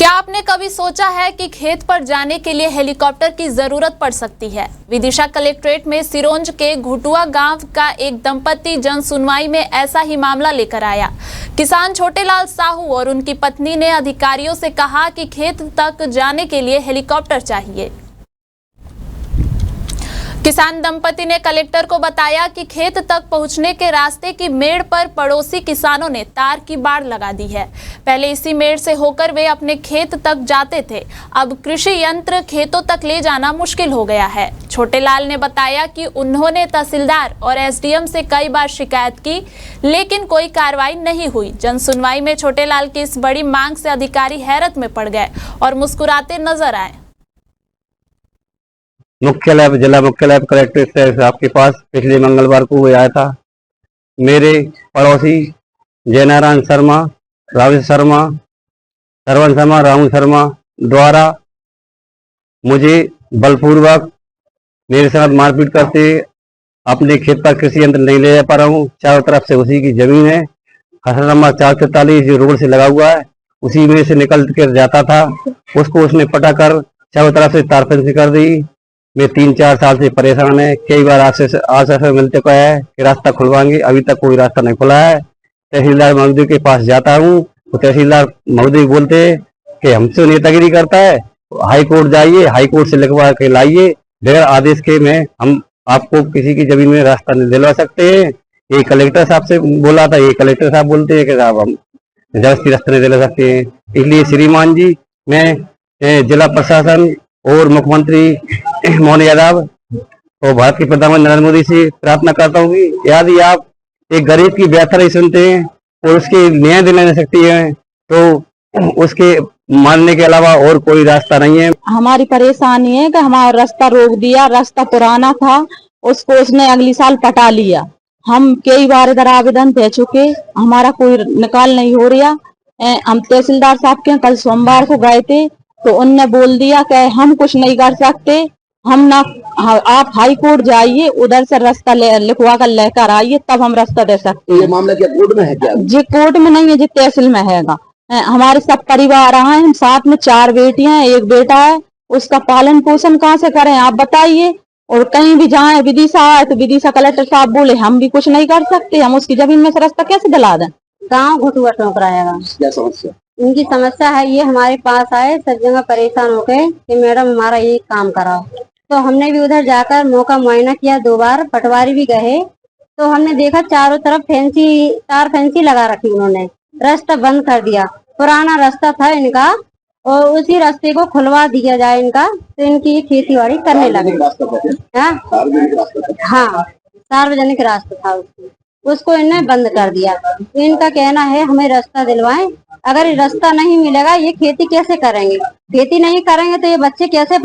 क्या आपने कभी सोचा है कि खेत पर जाने के लिए हेलीकॉप्टर की जरूरत पड़ सकती है? विदिशा कलेक्ट्रेट में सिरोंज के घुटुआ गांव का एक दंपति जन सुनवाई में ऐसा ही मामला लेकर आया। किसान छोटेलाल साहू और उनकी पत्नी ने अधिकारियों से कहा कि खेत तक जाने के लिए हेलीकॉप्टर चाहिए। किसान दंपति ने कलेक्टर को बताया कि खेत तक पहुंचने के रास्ते की मेड़ पर पड़ोसी किसानों ने तार की बाड़ लगा दी है। पहले इसी मेड़ से होकर वे अपने खेत तक जाते थे, अब कृषि यंत्र खेतों तक ले जाना मुश्किल हो गया है। छोटेलाल ने बताया कि उन्होंने तहसीलदार और एसडीएम से कई बार शिकायत की, लेकिन कोई कार्रवाई नहीं हुई। जन सुनवाई में छोटेलाल की इस बड़ी मांग से अधिकारी हैरत में पड़ गए और मुस्कुराते नजर आए। मुख्यालय जिला मुख्यालय कलेक्ट्रेट से आपके पास पिछले मंगलवार को हुआ आया था। मेरे पड़ोसी जयनारायण शर्मा, राजेश शर्मा, सरवन शर्मा, रामू शर्मा द्वारा मुझे बलपूर्वक मेरे साथ मारपीट करते अपने खेत पर कृषि यंत्र नहीं ले जा पा रहा हूँ। चारों तरफ से उसी की जमीन है। खसरा नंबर 443 जो रोड से लगा हुआ है उसी में से निकल कर जाता था, उसको उसने पटा कर चारों तरफ से तारफेंसी कर दी। मैं 3-4 साल से परेशान है। कई बार आश्वासन मिल चुका है कि रास्ता खुलवाएंगे, अभी तक कोई रास्ता नहीं खुला है। तहसीलदार महोदय के पास जाता हूँ तो तहसीलदार महोदय बोलते हैं कि हमसे नेतागिरी करता है, हाई कोर्ट जाइए, हाई कोर्ट से लिखवा के लाइए, बगैर आदेश के में हम आपको किसी की जमीन में रास्ता नहीं दिलवा सकते हैं। ये कलेक्टर साहब से बोला था, ये कलेक्टर साहब बोलते हैं कि साहब हम जबरदस्ती रास्ता नहीं दिला सकते हैं। इसलिए श्रीमान जी, मैं जिला प्रशासन और मुख्यमंत्री मोहन यादव और भारत के प्रधानमंत्री नरेंद्र मोदी से प्रार्थना करता हूँ कि यदि आप एक गरीब की व्यथा नहीं सुनते हैं और उसके न्याय दिला सकती हैं तो उसके मानने के अलावा और कोई रास्ता नहीं है। हमारी परेशानी है कि हमारा रास्ता रोक दिया। रास्ता पुराना था, उसको उसने अगली साल पटा लिया। हम कई बार इधर आवेदन दे चुके, हमारा कोई निकाल नहीं हो रहा। हम तहसीलदार साहब के कल सोमवार को गए थे तो उनने बोल दिया कि हम कुछ नहीं कर सकते, हम ना आप हाई कोर्ट जाइए, उधर से रास्ता लिखवा कर लेकर आइए, तब हम रास्ता दे सकते हैं। ये मामला क्या कोर्ट में है क्या? जी कोर्ट में नहीं है, जी तहसील में हैगा। हमारे सब परिवार आए हैं, साथ में 4 बेटियां हैं, 1 बेटा है। उसका पालन पोषण कहाँ से करें आप बताइए। और कहीं भी जाए, विदिशा आए तो विदिशा कलेक्टर साहब बोले हम भी कुछ नहीं कर सकते, हम उसकी जमीन में से रास्ता कैसे दिला दें। गाँव घुटुआ टोकराएगा। क्या समस्या? इनकी समस्या है ये, हमारे पास आए सब जगह परेशान हो गए कि मैडम हमारा ये काम कराओ। तो हमने भी उधर जाकर मौका मुआयना किया, 2 बार पटवारी भी गए तो हमने देखा चारों तरफ फेंसी लगा रखी उन्होंने, रास्ता बंद कर दिया। पुराना रास्ता था इनका और उसी रास्ते को खुलवा दिया जाए इनका तो इनकी खेती बाड़ी करने लगे। हाँ, सार्वजनिक रास्ता था उसको इन्हें बंद कर दिया। तो इनका कहना है हमें रास्ता दिलवाएं, अगर रास्ता नहीं मिलेगा ये खेती कैसे करेंगे, खेती नहीं करेंगे तो ये बच्चे कैसे